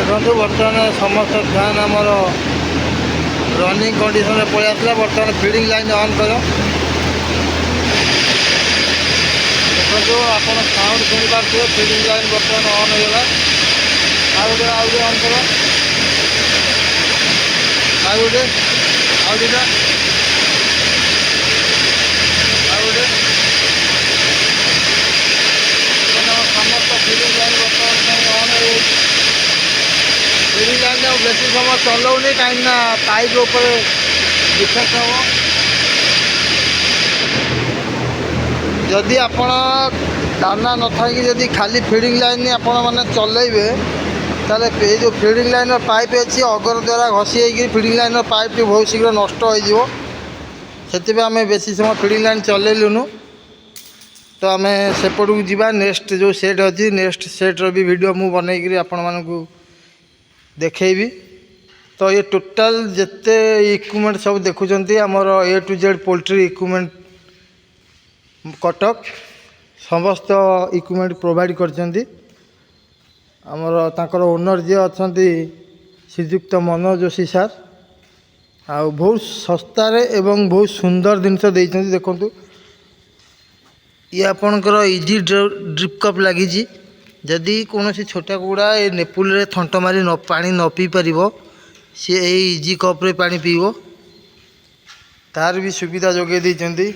देखो बर्तमान समस्त फैन आमर रनिंग कंडीशन पलि आसला। बर्तमान फीडिंग लाइन ऑन कर देखो आप साउंड शुणी पारे। फीडिंग लाइन बर्तमान ऑन होगा। आउटे ऑन कर आउटे आउटा आउटे समस्त फीडिंग लाइन बर्तमान ऑन हो। फीडिंग लाइन बेसी समय चलाऊनी कहीं पाइप ऊपर डिफेक्ट हम। जदि आपण दाना न थी जदि खाली फीडिंग लाइन आपण मैंने चलेबे ताले ये जो फीडिंग लाइन पाइप अच्छी अगर द्वारा घसी होगी फीडिंग लाइन पाइप टी बहुत शीघ्र नष्ट हो से आम बेसी समय फीडिंग लाइन चलेलुनु। तो आम सेपट को जीवा नेक्स्ट जो सेट अच्छी नेक्स्ट सेट्र भी वीडियो मु बनईकरी आपण मानू देखी। तो ये टोटाल जिते इक्विपमेंट सब देखुं आमर A to Z poultry equipment Cuttack समस्त इक्विपमेंट प्रोवाइड करछंती। आमर तांकर ओनर जी अच्छा श्रीजुक्त मनोज जोशी सर आ बहुत सस्तार एवं बहुत सुंदर जिनस देखु। ये आपणकर इजी ड्रिप कप लगी जदि कौन छोटा कुकुड़ा ये नेपुल रे थंट मारी न पानी न पी पार सी इजी कप्रे पा पीब तार भी सुविधा जोगे देइछंती।